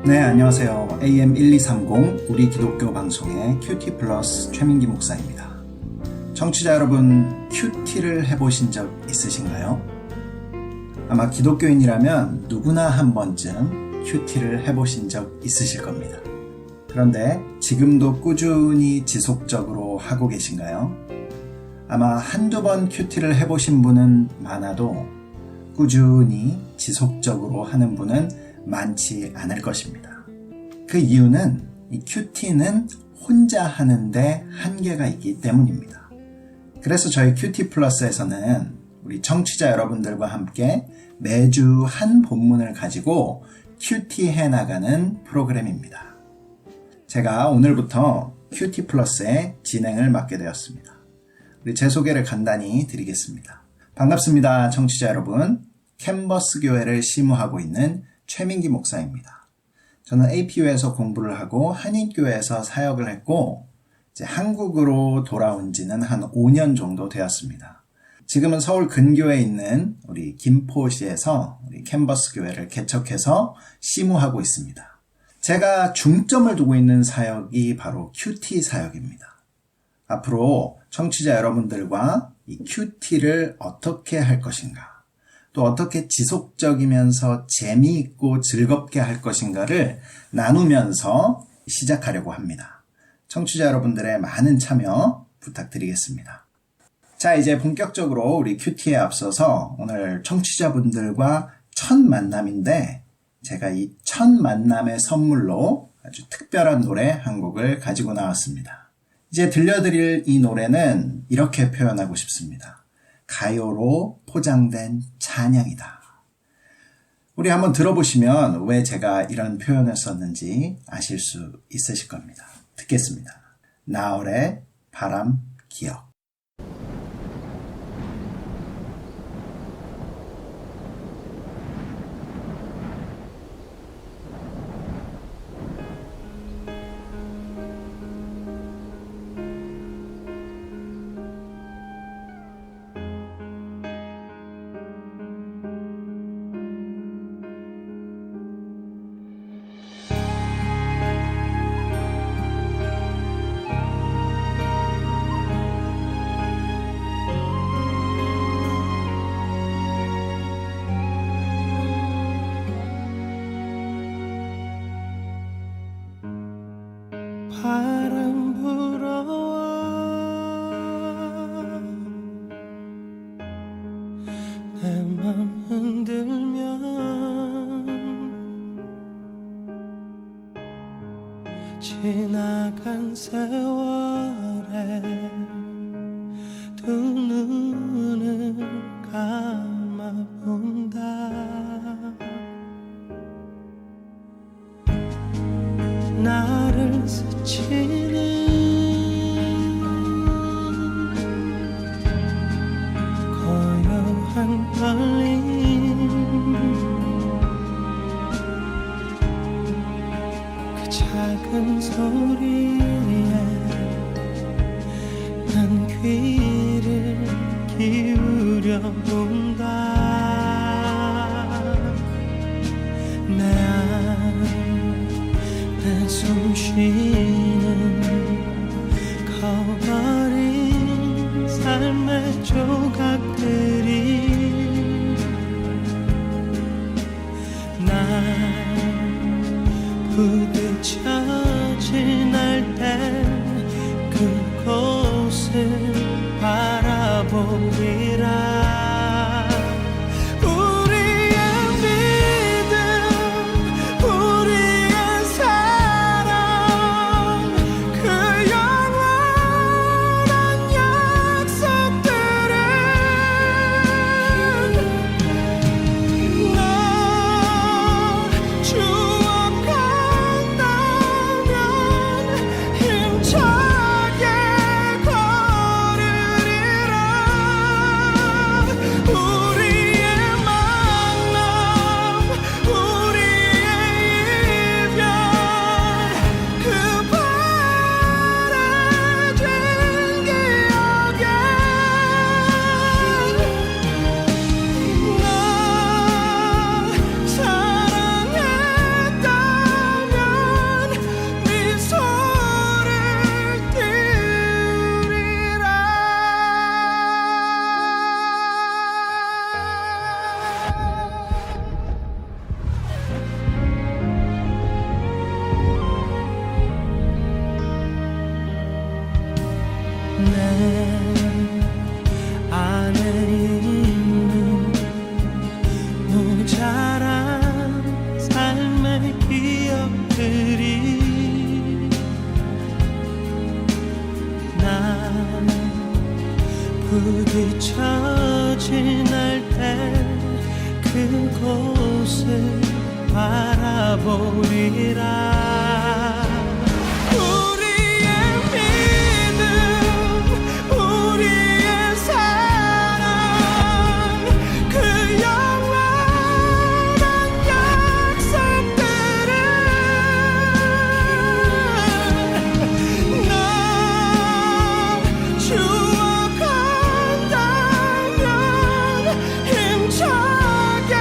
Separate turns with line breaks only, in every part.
네, 안녕하세요. AM1230 우리 기독교 방송의 큐티 플러스 최민기 목사입니다. 청취자 여러분, 큐티를 해보신 적 있으신가요? 아마 기독교인이라면 누구나 한 번쯤 큐티를 해보신 적 있으실 겁니다. 그런데 지금도 꾸준히 지속적으로 하고 계신가요? 아마 한두 번 큐티를 해보신 분은 많아도 꾸준히 지속적으로 하는 분은 많지 않을 것입니다. 그 이유는 이 큐티는 혼자 하는데 한계가 있기 때문입니다. 그래서 저희 큐티 플러스에서는 우리 청취자 여러분들과 함께 매주 한 본문을 가지고 큐티 해나가는 프로그램입니다. 제가 오늘부터 큐티 플러스의 진행을 맡게 되었습니다. 우리 제 소개를 간단히 드리겠습니다. 반갑습니다, 청취자 여러분. 캔버스 교회를 심우하고 있는 최민기 목사입니다. 저는 APU에서 공부를 하고 한인교회에서 사역을 했고 이제 한국으로 돌아온 지는 한 5년 정도 되었습니다. 지금은 서울 근교에 있는 우리 김포시에서 우리 캔버스 교회를 개척해서 심우하고 있습니다. 제가 중점을 두고 있는 사역이 바로 큐티 사역입니다. 앞으로 청취자 여러분들과 이 큐티를 어떻게 할 것인가, 또 어떻게 지속적이면서 재미있고 즐겁게 할 것인가를 나누면서 시작하려고 합니다. 청취자 여러분들의 많은 참여 부탁드리겠습니다. 자, 이제 본격적으로 우리 큐티에 앞서서 오늘 청취자분들과 첫 만남인데 제가 이 첫 만남의 선물로 아주 특별한 노래 한 곡을 가지고 나왔습니다. 이제 들려드릴 이 노래는 이렇게 표현하고 싶습니다. 가요로 포장된 찬양이다. 우리 한번 들어보시면 왜 제가 이런 표현을 썼는지 아실 수 있으실 겁니다. 듣겠습니다. 나얼의 바람 기억.
바람 불어와 내 맘 흔들면 지나간 세월에 두 눈을 감아본다. 나를 스치는 고요한 떨림, 그 작은 소리에 난 귀를 기울여 본다. 내 숨쉬는 커버린 삶의 조각들이 날 부딪혀 지날 때 그곳을 바라보리라. 추억한 날 안에 있는 모자란 삶의 기억들이 난 부딪혀 지날 때 그곳을 바라보리라. 우리의 믿음, 우리의 사랑, 그 영원한 약속들을 넌 주어간다면 힘차게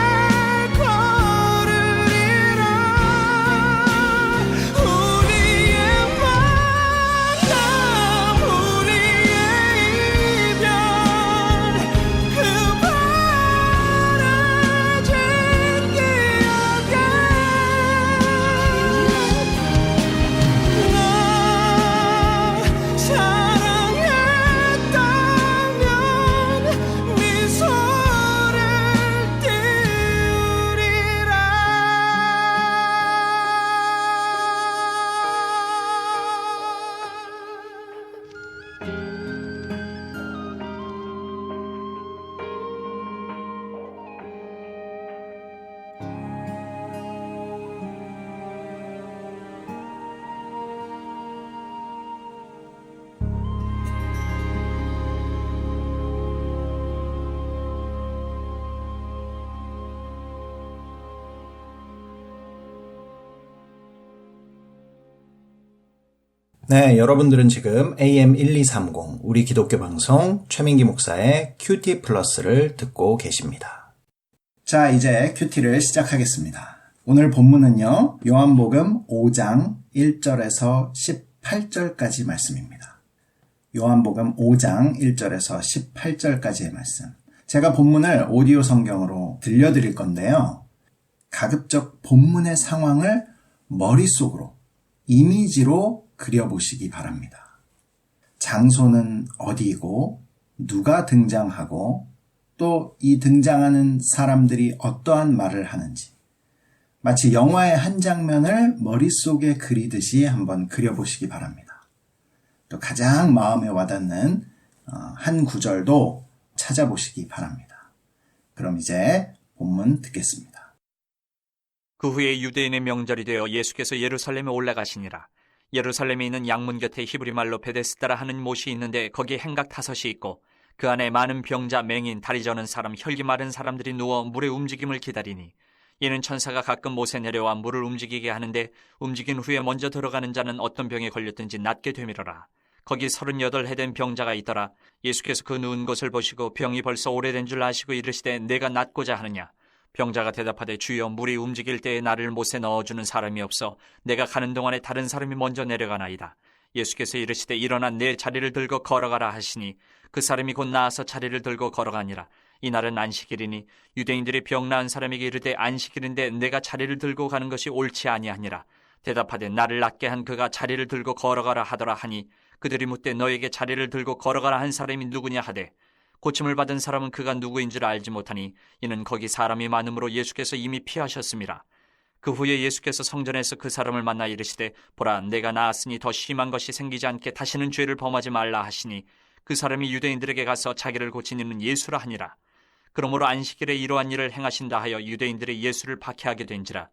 걸으리라. 우리의 만남, 우리의 이별, 그 바래진 기억에 나 사랑했다면 미소를 띄우리라.
네, 여러분들은 지금 AM1230 우리 기독교 방송 최민기 목사의 큐티 플러스를 듣고 계십니다. 자, 이제 큐티를 시작하겠습니다. 오늘 본문은요, 요한복음 5장 1절에서 18절까지 말씀입니다. 요한복음 5장 1절에서 18절까지의 말씀. 제가 본문을 오디오 성경으로 들려드릴 건데요. 가급적 본문의 상황을 머릿속으로, 이미지로 그려보시기 바랍니다. 장소는 어디이고, 누가 등장하고, 또 이 등장하는 사람들이 어떠한 말을 하는지, 마치 영화의 한 장면을 머릿속에 그리듯이 한번 그려보시기 바랍니다. 또 가장 마음에 와닿는 한 구절도 찾아보시기 바랍니다. 그럼 이제 본문 듣겠습니다.
그 후에 유대인의 명절이 되어 예수께서 예루살렘에 올라가시니라. 예루살렘에 있는 양문 곁에 히브리 말로 베데스다라 하는 못이 있는데 거기에 행각 5이 있고 그 안에 많은 병자, 맹인, 다리 저는 사람, 혈기 마른 사람들이 누워 물의 움직임을 기다리니 이는 천사가 가끔 못에 내려와 물을 움직이게 하는데 움직인 후에 먼저 들어가는 자는 어떤 병에 걸렸든지 낫게 되밀어라. 거기 38해 된 병자가 있더라. 예수께서 그 누운 것을 보시고 병이 벌써 오래된 줄 아시고 이르시되 내가 낫고자 하느냐. 병자가 대답하되 주여 물이 움직일 때에 나를 못에 넣어주는 사람이 없어 내가 가는 동안에 다른 사람이 먼저 내려가나이다. 예수께서 이르시되 일어나 내 자리를 들고 걸어가라 하시니 그 사람이 곧 나아서 자리를 들고 걸어가니라. 이날은 안식일이니 유대인들이 병 나은 사람에게 이르되 안식일인데 내가 자리를 들고 가는 것이 옳지 아니하니라. 대답하되 나를 낫게 한 그가 자리를 들고 걸어가라 하더라 하니 그들이 묻되 너에게 자리를 들고 걸어가라 한 사람이 누구냐 하되 고침을 받은 사람은 그가 누구인 줄 알지 못하니 이는 거기 사람이 많음으로 예수께서 이미 피하셨습니다. 그 후에 예수께서 성전에서 그 사람을 만나 이르시되 보라 내가 나았으니 더 심한 것이 생기지 않게 다시는 죄를 범하지 말라 하시니 그 사람이 유대인들에게 가서 자기를 고친 이는 예수라 하니라. 그러므로 안식일에 이러한 일을 행하신다 하여 유대인들이 예수를 박해하게 된지라.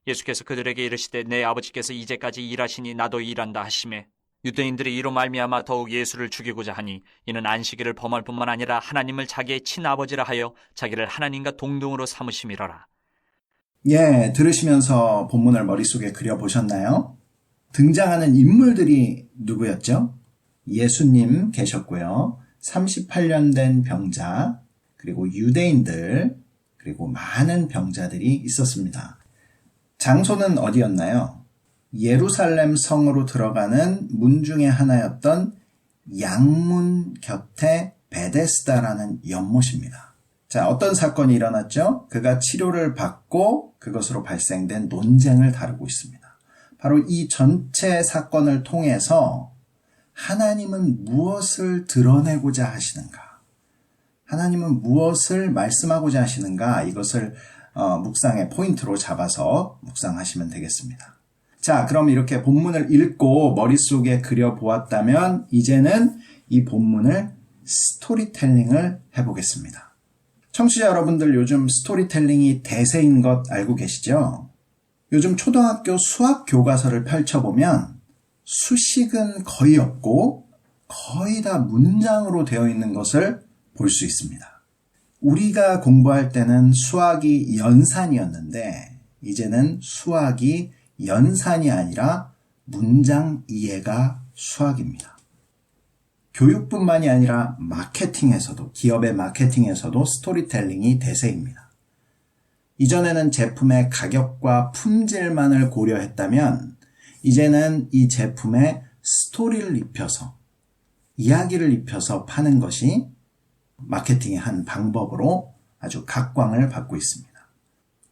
예수께서 그들에게 이르시되 내 아버지께서 이제까지 일하시니 나도 일한다 하시매 유대인들이 이로 말미암아 더욱 예수를 죽이고자 하니 이는 안식일을 범할 뿐만 아니라 하나님을 자기의 친아버지라 하여 자기를 하나님과 동등으로 삼으심이로라.
예, 들으시면서 본문을 머릿속에 그려보셨나요? 등장하는 인물들이 누구였죠? 예수님 계셨고요. 38년 된 병자, 그리고 유대인들, 그리고 많은 병자들이 있었습니다. 장소는 어디였나요? 예루살렘 성으로 들어가는 문 중에 하나였던 양문 곁에 베데스다라는 연못입니다. 자, 어떤 사건이 일어났죠? 그가 치료를 받고 그것으로 발생된 논쟁을 다루고 있습니다. 바로 이 전체 사건을 통해서 하나님은 무엇을 드러내고자 하시는가? 하나님은 무엇을 말씀하고자 하시는가? 이것을 묵상의 포인트로 잡아서 묵상하시면 되겠습니다. 자, 그럼 이렇게 본문을 읽고 머릿속에 그려보았다면 이제는 이 본문을 스토리텔링을 해보겠습니다. 청취자 여러분들, 요즘 스토리텔링이 대세인 것 알고 계시죠? 요즘 초등학교 수학 교과서를 펼쳐보면 수식은 거의 없고 거의 다 문장으로 되어 있는 것을 볼 수 있습니다. 우리가 공부할 때는 수학이 연산이었는데 이제는 수학이 연산이 아니라 문장 이해가 수학입니다. 교육뿐만이 아니라 마케팅에서도, 기업의 마케팅에서도 스토리텔링이 대세입니다. 이전에는 제품의 가격과 품질만을 고려했다면 이제는 이 제품에 스토리를 입혀서, 이야기를 입혀서 파는 것이 마케팅의 한 방법으로 아주 각광을 받고 있습니다.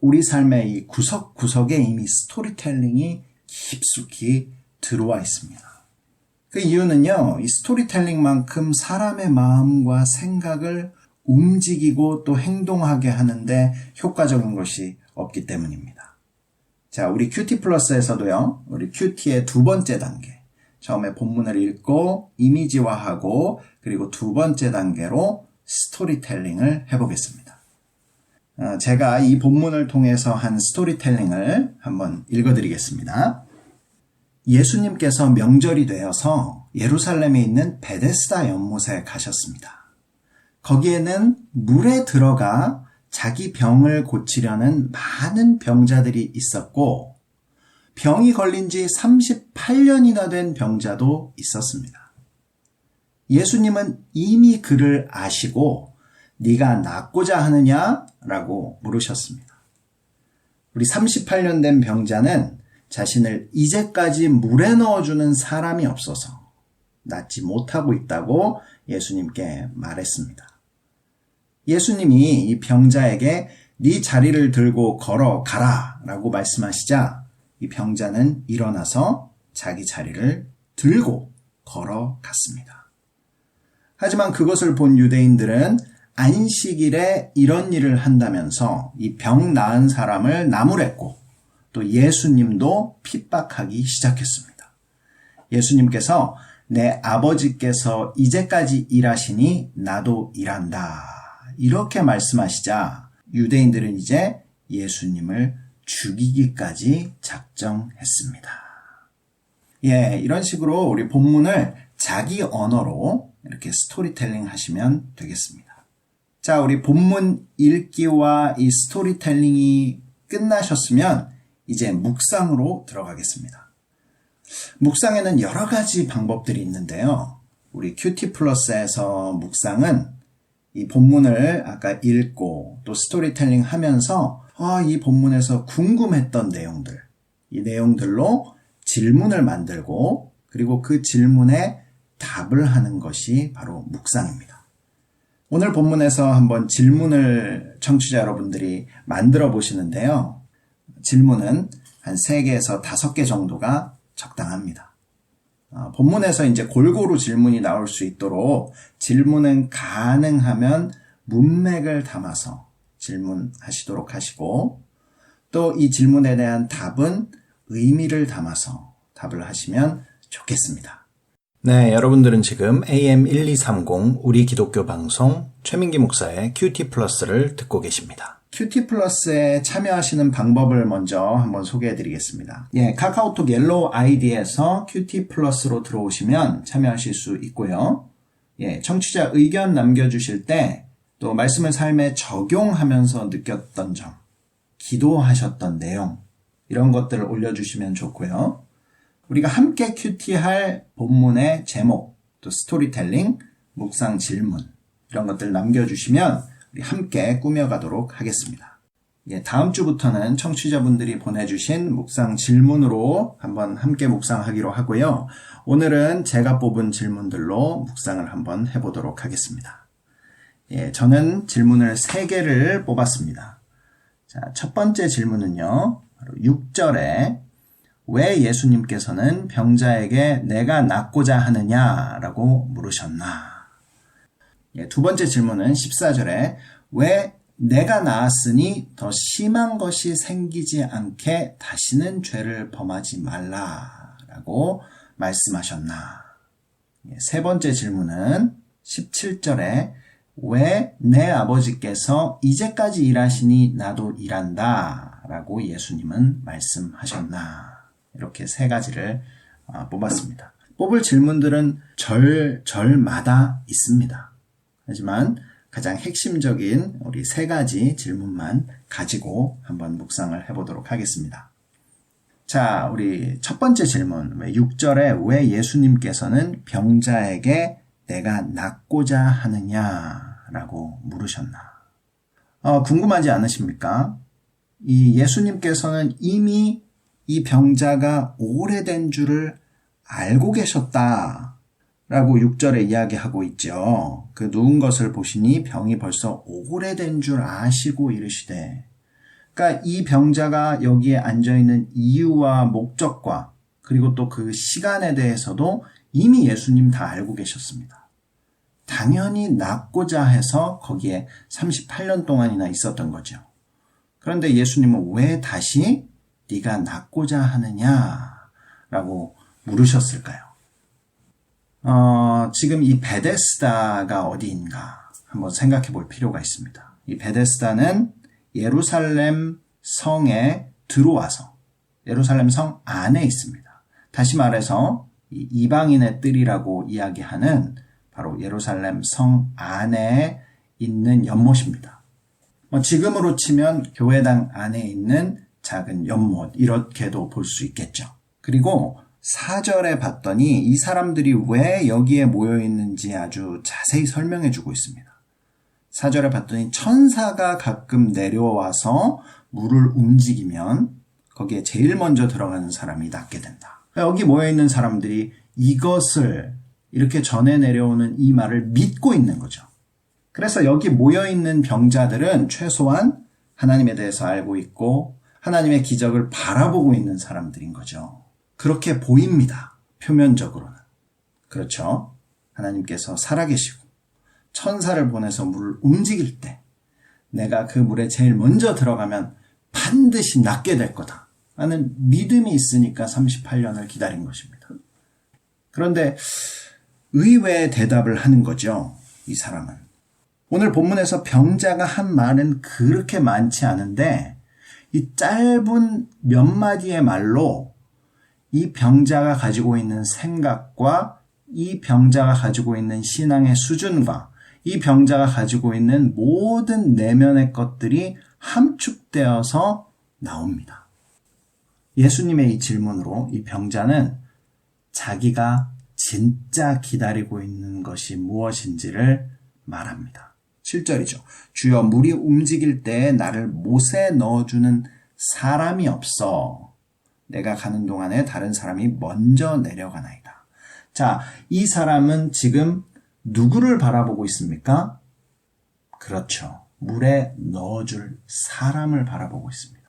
우리 삶의 이 구석구석에 이미 스토리텔링이 깊숙이 들어와 있습니다. 그 이유는요, 이 스토리텔링만큼 사람의 마음과 생각을 움직이고 또 행동하게 하는데 효과적인 것이 없기 때문입니다. 자, 우리 큐티 플러스에서도요, 우리 큐티의 두 번째 단계, 처음에 본문을 읽고 이미지화하고 그리고 두 번째 단계로 스토리텔링을 해보겠습니다. 제가 이 본문을 통해서 한 스토리텔링을 한번 읽어드리겠습니다. 예수님께서 명절이 되어서 예루살렘에 있는 베데스다 연못에 가셨습니다. 거기에는 물에 들어가 자기 병을 고치려는 많은 병자들이 있었고 병이 걸린 지 38년이나 된 병자도 있었습니다. 예수님은 이미 그를 아시고 네가 낫고자 하느냐? 라고 물으셨습니다. 우리 38년 된 병자는 자신을 이제까지 물에 넣어주는 사람이 없어서 낫지 못하고 있다고 예수님께 말했습니다. 예수님이 이 병자에게 네 자리를 들고 걸어가라 라고 말씀하시자 이 병자는 일어나서 자기 자리를 들고 걸어갔습니다. 하지만 그것을 본 유대인들은 안식일에 이런 일을 한다면서 이 병 나은 사람을 나무랬고 또 예수님도 핍박하기 시작했습니다. 예수님께서 내 아버지께서 이제까지 일하시니 나도 일한다. 이렇게 말씀하시자 유대인들은 이제 예수님을 죽이기까지 작정했습니다. 이런 식으로 우리 본문을 자기 언어로 이렇게 스토리텔링 하시면 되겠습니다. 자, 우리 본문 읽기와 이 스토리텔링이 끝나셨으면 이제 묵상으로 들어가겠습니다. 묵상에는 여러 가지 방법들이 있는데요. 우리 큐티 플러스에서 묵상은 이 본문을 아까 읽고 또 스토리텔링 하면서 이 본문에서 궁금했던 내용들, 이 내용들로 질문을 만들고 그리고 그 질문에 답을 하는 것이 바로 묵상입니다. 오늘 본문에서 한번 질문을 청취자 여러분들이 만들어 보시는데요. 질문은 한 3개에서 5개 정도가 적당합니다. 본문에서 이제 골고루 질문이 나올 수 있도록 질문은 가능하면 문맥을 담아서 질문하시도록 하시고 또 이 질문에 대한 답은 의미를 담아서 답을 하시면 좋겠습니다. 네, 여러분들은 지금 AM1230 우리 기독교 방송 최민기 목사의 큐티 플러스를 듣고 계십니다. 큐티 플러스에 참여하시는 방법을 먼저 한번 소개해 드리겠습니다. 카카오톡 옐로우 아이디에서 큐티 플러스로 들어오시면 참여하실 수 있고요. 청취자 의견 남겨주실 때 또 말씀을 삶에 적용하면서 느꼈던 점, 기도하셨던 내용 이런 것들을 올려주시면 좋고요. 우리가 함께 큐티할 본문의 제목, 또 스토리텔링, 묵상 질문 이런 것들 남겨주시면 우리 함께 꾸며가도록 하겠습니다. 다음 주부터는 청취자분들이 보내주신 묵상 질문으로 한번 함께 묵상하기로 하고요. 오늘은 제가 뽑은 질문들로 묵상을 한번 해보도록 하겠습니다. 저는 질문을 3개를 뽑았습니다. 자, 첫 번째 질문은요. 바로 6절에 왜 예수님께서는 병자에게 내가 낫고자 하느냐라고 물으셨나? 두 번째 질문은 14절에 왜 내가 나았으니 더 심한 것이 생기지 않게 다시는 죄를 범하지 말라라고 말씀하셨나? 세 번째 질문은 17절에 왜 내 아버지께서 이제까지 일하시니 나도 일한다 라고 예수님은 말씀하셨나? 이렇게 세 가지를 뽑았습니다. 뽑을 질문들은 절마다 있습니다. 하지만 가장 핵심적인 우리 세 가지 질문만 가지고 한번 묵상을 해보도록 하겠습니다. 자, 우리 첫 번째 질문, 6절에 왜 예수님께서는 병자에게 내가 낫고자 하느냐라고 물으셨나? 궁금하지 않으십니까? 이 예수님께서는 이미 이 병자가 오래된 줄을 알고 계셨다라고 6절에 이야기하고 있죠. 그 누운 것을 보시니 병이 벌써 오래된 줄 아시고 이르시되, 그러니까 이 병자가 여기에 앉아있는 이유와 목적과 그리고 또 그 시간에 대해서도 이미 예수님 다 알고 계셨습니다. 당연히 낫고자 해서 거기에 38년 동안이나 있었던 거죠. 그런데 예수님은 왜 다시 네가 낫고자 하느냐라고 물으셨을까요? 지금 이 베데스다가 어디인가 한번 생각해 볼 필요가 있습니다. 이 베데스다는 예루살렘 성에 들어와서 예루살렘 성 안에 있습니다. 다시 말해서 이 이방인의 뜰이라고 이야기하는 바로 예루살렘 성 안에 있는 연못입니다. 지금으로 치면 교회당 안에 있는 작은 연못 이렇게도 볼 수 있겠죠. 그리고 4절에 봤더니 이 사람들이 왜 여기에 모여 있는지 아주 자세히 설명해 주고 있습니다. 4절에 봤더니 천사가 가끔 내려와서 물을 움직이면 거기에 제일 먼저 들어가는 사람이 낫게 된다. 여기 모여 있는 사람들이 이것을 이렇게 전해 내려오는 이 말을 믿고 있는 거죠. 그래서 여기 모여 있는 병자들은 최소한 하나님에 대해서 알고 있고 하나님의 기적을 바라보고 있는 사람들인 거죠. 그렇게 보입니다. 표면적으로는. 그렇죠. 하나님께서 살아계시고 천사를 보내서 물을 움직일 때 내가 그 물에 제일 먼저 들어가면 반드시 낫게 될 거다 라는 믿음이 있으니까 38년을 기다린 것입니다. 그런데 의외의 대답을 하는 거죠. 이 사람은. 오늘 본문에서 병자가 한 말은 그렇게 많지 않은데 이 짧은 몇 마디의 말로 이 병자가 가지고 있는 생각과 이 병자가 가지고 있는 신앙의 수준과 이 병자가 가지고 있는 모든 내면의 것들이 함축되어서 나옵니다. 예수님의 이 질문으로 이 병자는 자기가 진짜 기다리고 있는 것이 무엇인지를 말합니다. 7절이죠. 주여 물이 움직일 때에 나를 못에 넣어주는 사람이 없어. 내가 가는 동안에 다른 사람이 먼저 내려가나이다. 자, 이 사람은 지금 누구를 바라보고 있습니까? 그렇죠. 물에 넣어줄 사람을 바라보고 있습니다.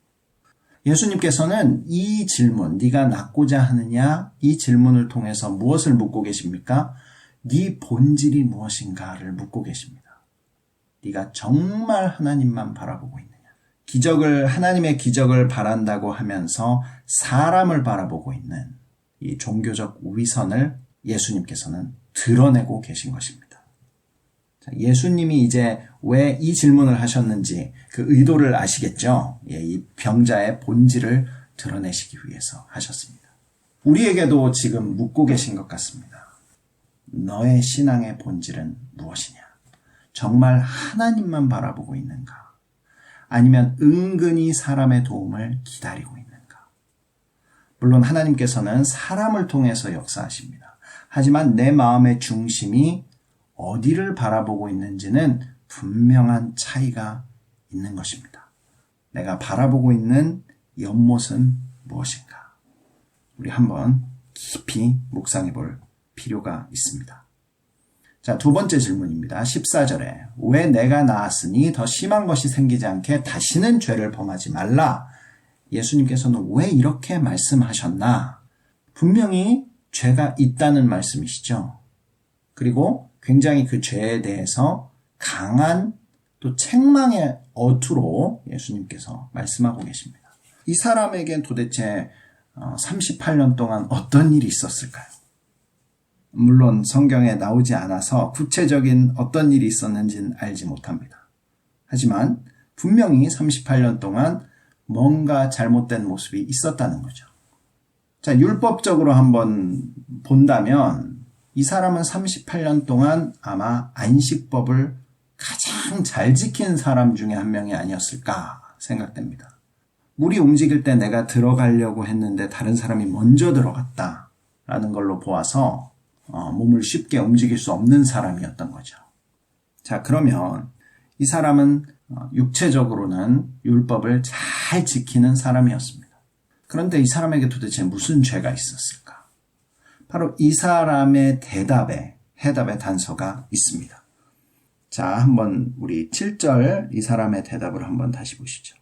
예수님께서는 이 질문, 네가 낫고자 하느냐? 이 질문을 통해서 무엇을 묻고 계십니까? 네 본질이 무엇인가를 묻고 계십니다. 네가 정말 하나님만 바라보고 있느냐? 하나님의 기적을 바란다고 하면서 사람을 바라보고 있는 이 종교적 위선을 예수님께서는 드러내고 계신 것입니다. 자, 예수님이 이제 왜 이 질문을 하셨는지 그 의도를 아시겠죠? 이 병자의 본질을 드러내시기 위해서 하셨습니다. 우리에게도 지금 묻고 계신 것 같습니다. 너의 신앙의 본질은 무엇이냐? 정말 하나님만 바라보고 있는가? 아니면 은근히 사람의 도움을 기다리고 있는가? 물론 하나님께서는 사람을 통해서 역사하십니다. 하지만 내 마음의 중심이 어디를 바라보고 있는지는 분명한 차이가 있는 것입니다. 내가 바라보고 있는 연못은 무엇인가? 우리 한번 깊이 묵상해 볼 필요가 있습니다. 자, 두 번째 질문입니다. 14절에 왜 내가 나았으니 더 심한 것이 생기지 않게 다시는 죄를 범하지 말라. 예수님께서는 왜 이렇게 말씀하셨나? 분명히 죄가 있다는 말씀이시죠. 그리고 굉장히 그 죄에 대해서 강한 또 책망의 어투로 예수님께서 말씀하고 계십니다. 이 사람에겐 도대체 38년 동안 어떤 일이 있었을까요? 물론 성경에 나오지 않아서 구체적인 어떤 일이 있었는지는 알지 못합니다. 하지만 분명히 38년 동안 뭔가 잘못된 모습이 있었다는 거죠. 자, 율법적으로 한번 본다면 이 사람은 38년 동안 아마 안식법을 가장 잘 지킨 사람 중에 한 명이 아니었을까 생각됩니다. 물이 움직일 때 내가 들어가려고 했는데 다른 사람이 먼저 들어갔다라는 걸로 보아서 몸을 쉽게 움직일 수 없는 사람이었던 거죠. 자, 그러면 이 사람은 육체적으로는 율법을 잘 지키는 사람이었습니다. 그런데 이 사람에게 도대체 무슨 죄가 있었을까? 바로 이 사람의 해답의 단서가 있습니다. 자, 한번 우리 7절 이 사람의 대답을 한번 다시 보시죠.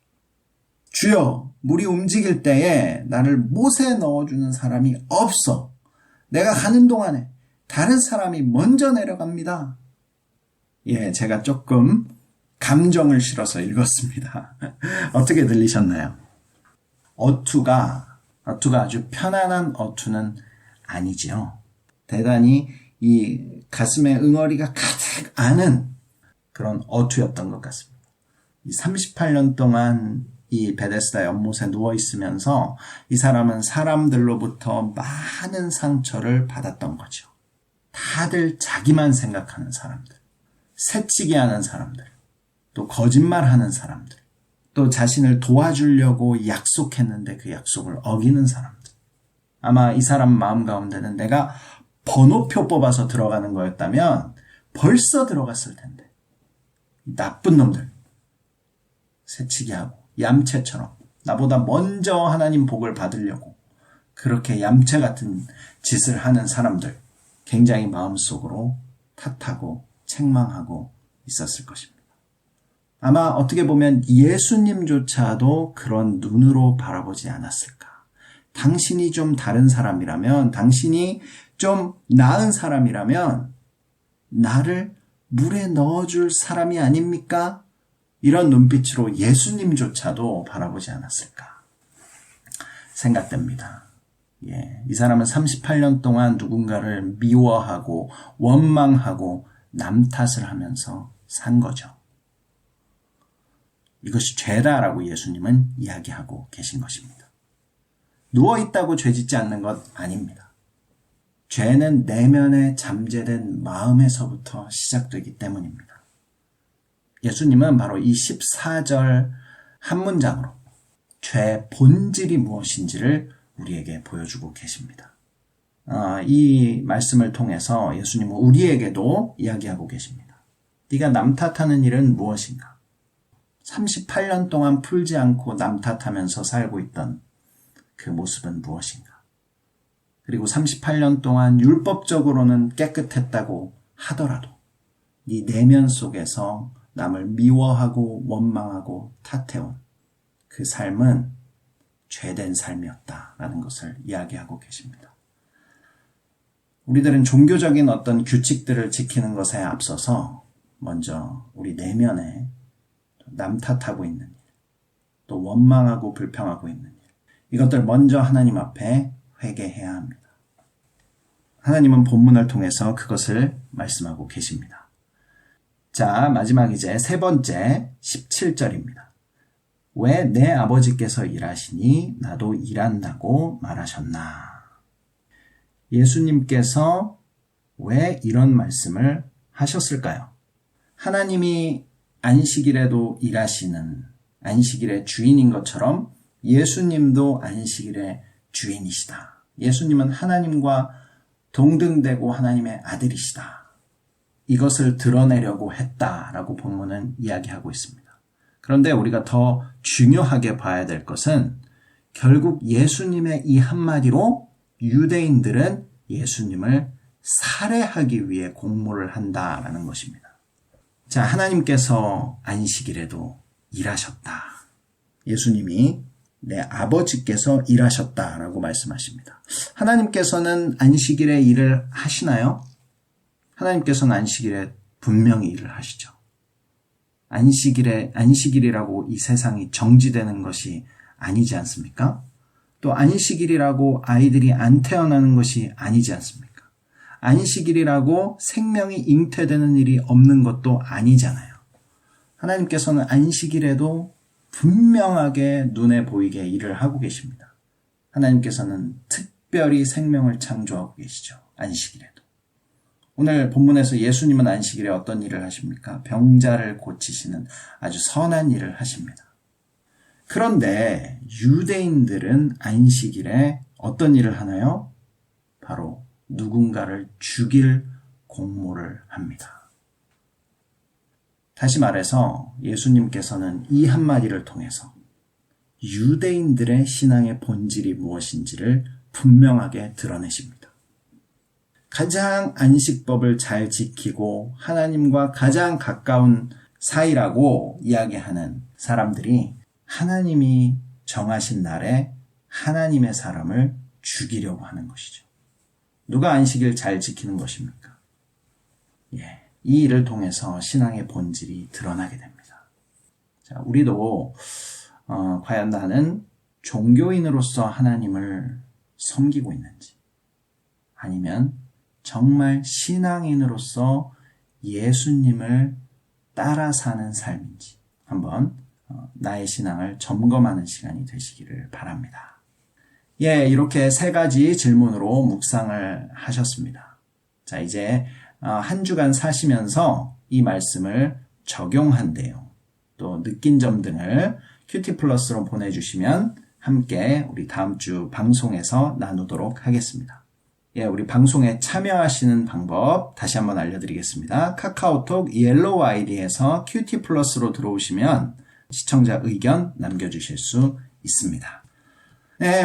주여, 물이 움직일 때에 나를 못에 넣어주는 사람이 없어. 내가 가는 동안에 다른 사람이 먼저 내려갑니다. 예, 제가 조금 감정을 실어서 읽었습니다. 어떻게 들리셨나요? 어투가 아주 편안한 어투는 아니지요. 대단히 이 가슴에 응어리가 가득 아는 그런 어투였던 것 같습니다. 38년 동안 이 베데스다 연못에 누워 있으면서 이 사람은 사람들로부터 많은 상처를 받았던 거죠. 다들 자기만 생각하는 사람들, 새치기 하는 사람들, 또 거짓말하는 사람들, 또 자신을 도와주려고 약속했는데 그 약속을 어기는 사람들. 아마 이 사람 마음 가운데는 내가 번호표 뽑아서 들어가는 거였다면 벌써 들어갔을 텐데. 나쁜 놈들, 새치기하고 얌체처럼 나보다 먼저 하나님 복을 받으려고 그렇게 얌체 같은 짓을 하는 사람들, 굉장히 마음속으로 탓하고 책망하고 있었을 것입니다. 아마 어떻게 보면 예수님조차도 그런 눈으로 바라보지 않았을까. 당신이 좀 다른 사람이라면, 당신이 좀 나은 사람이라면 나를 물에 넣어줄 사람이 아닙니까? 이런 눈빛으로 예수님조차도 바라보지 않았을까 생각됩니다. 예, 이 사람은 38년 동안 누군가를 미워하고 원망하고 남 탓을 하면서 산 거죠. 이것이 죄다라고 예수님은 이야기하고 계신 것입니다. 누워있다고 죄 짓지 않는 것 아닙니다. 죄는 내면에 잠재된 마음에서부터 시작되기 때문입니다. 예수님은 바로 이 14절 한 문장으로 죄의 본질이 무엇인지를 우리에게 보여주고 계십니다. 이 말씀을 통해서 예수님은 우리에게도 이야기하고 계십니다. 네가 남 탓하는 일은 무엇인가? 38년 동안 풀지 않고 남 탓하면서 살고 있던 그 모습은 무엇인가? 그리고 38년 동안 율법적으로는 깨끗했다고 하더라도 네 내면 속에서 남을 미워하고 원망하고 탓해온 그 삶은 죄된 삶이었다라는 것을 이야기하고 계십니다. 우리들은 종교적인 어떤 규칙들을 지키는 것에 앞서서 먼저 우리 내면에 남 탓하고 있는 일, 또 원망하고 불평하고 있는 일, 이것들 먼저 하나님 앞에 회개해야 합니다. 하나님은 본문을 통해서 그것을 말씀하고 계십니다. 자, 마지막 이제 세 번째 17절입니다. 왜 내 아버지께서 일하시니 나도 일한다고 말하셨나? 예수님께서 왜 이런 말씀을 하셨을까요? 하나님이 안식일에도 일하시는 안식일의 주인인 것처럼 예수님도 안식일의 주인이시다. 예수님은 하나님과 동등되고 하나님의 아들이시다. 이것을 드러내려고 했다라고 본문은 이야기하고 있습니다. 그런데 우리가 더 중요하게 봐야 될 것은 결국 예수님의 이 한마디로 유대인들은 예수님을 살해하기 위해 공모를 한다라는 것입니다. 자, 하나님께서 안식일에도 일하셨다. 예수님이 내 아버지께서 일하셨다라고 말씀하십니다. 하나님께서는 안식일에 일을 하시나요? 하나님께서는 안식일에 분명히 일을 하시죠. 안식일이라고 이 세상이 정지되는 것이 아니지 않습니까? 또 안식일이라고 아이들이 안 태어나는 것이 아니지 않습니까? 안식일이라고 생명이 잉태되는 일이 없는 것도 아니잖아요. 하나님께서는 안식일에도 분명하게 눈에 보이게 일을 하고 계십니다. 하나님께서는 특별히 생명을 창조하고 계시죠. 안식일에도. 오늘 본문에서 예수님은 안식일에 어떤 일을 하십니까? 병자를 고치시는 아주 선한 일을 하십니다. 그런데 유대인들은 안식일에 어떤 일을 하나요? 바로 누군가를 죽일 공모를 합니다. 다시 말해서 예수님께서는 이 한마디를 통해서 유대인들의 신앙의 본질이 무엇인지를 분명하게 드러내십니다. 가장 안식법을 잘 지키고 하나님과 가장 가까운 사이라고 이야기하는 사람들이 하나님이 정하신 날에 하나님의 사람을 죽이려고 하는 것이죠. 누가 안식일 잘 지키는 것입니까? 이 일을 통해서 신앙의 본질이 드러나게 됩니다. 자, 우리도 과연 나는 종교인으로서 하나님을 섬기고 있는지, 아니면 정말 신앙인으로서 예수님을 따라 사는 삶인지 한번 나의 신앙을 점검하는 시간이 되시기를 바랍니다. 이렇게 세 가지 질문으로 묵상을 하셨습니다. 자, 이제 한 주간 사시면서 이 말씀을 적용한 내용, 또 느낀 점 등을 큐티 플러스로 보내주시면 함께 우리 다음 주 방송에서 나누도록 하겠습니다. 우리 방송에 참여하시는 방법 다시 한번 알려드리겠습니다. 카카오톡 옐로우 아이디에서 큐티 플러스로 들어오시면 시청자 의견 남겨주실 수 있습니다.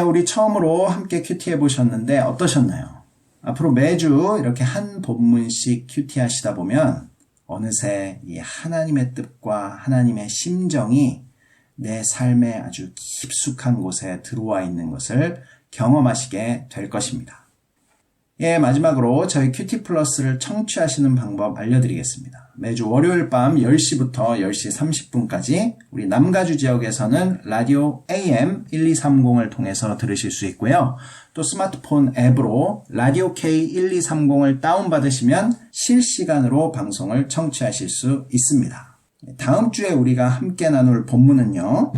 우리 처음으로 함께 큐티 해보셨는데 어떠셨나요? 앞으로 매주 이렇게 한 본문씩 큐티 하시다 보면 어느새 이 하나님의 뜻과 하나님의 심정이 내 삶에 아주 깊숙한 곳에 들어와 있는 것을 경험하시게 될 것입니다. 마지막으로 저희 큐티 플러스를 청취하시는 방법 알려드리겠습니다. 매주 월요일 밤 10시부터 10시 30분까지 우리 남가주 지역에서는 라디오 AM 1230을 통해서 들으실 수 있고요. 또 스마트폰 앱으로 라디오 K1230을 다운받으시면 실시간으로 방송을 청취하실 수 있습니다. 다음 주에 우리가 함께 나눌 본문은요.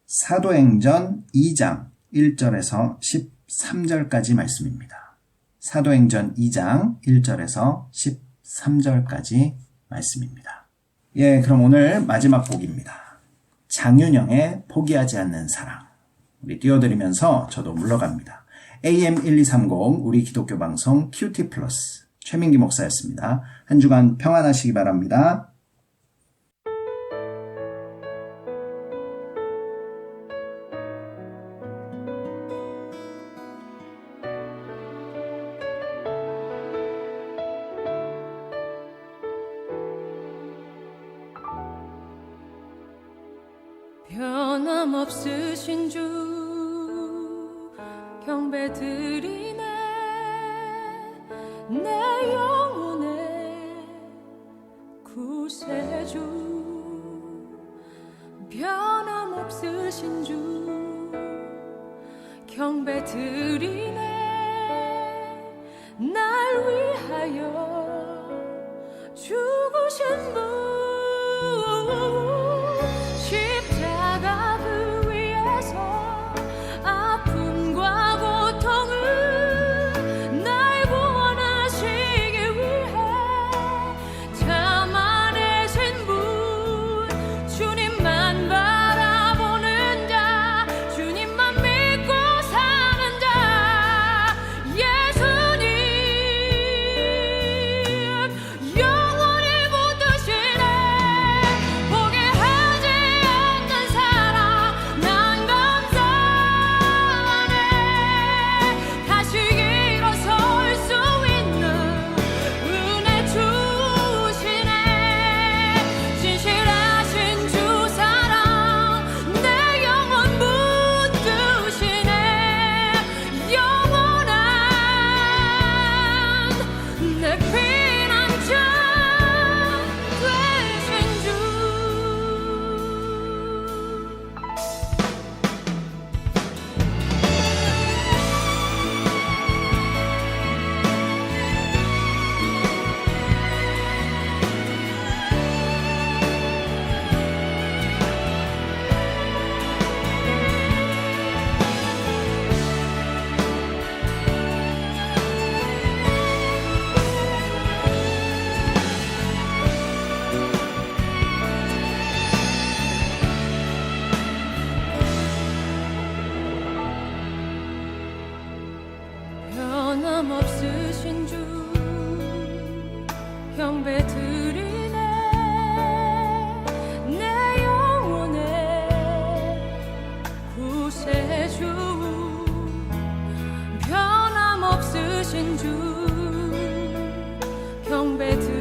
사도행전 2장 1절에서 13절까지 말씀입니다. 사도행전 2장 1절에서 13절까지 말씀입니다. 그럼 오늘 마지막 곡입니다. 장윤영의 포기하지 않는 사랑. 우리 띄워드리면서 저도 물러갑니다. AM 1230 우리 기독교 방송 큐티 플러스 최민기 목사였습니다. 한 주간 평안하시기 바랍니다.
변함없으신 주 경배드리네 내 영혼의 구세주 변함없으신 주 경배드리네 날 위하여 죽으신 분 십자가 그 위에서 아픔과 고통을 날 구원하시기 위해 참아내신 분 주님만 바라보는 자 주님만 믿고 사는 자 예수님 영원히 붙드신 예배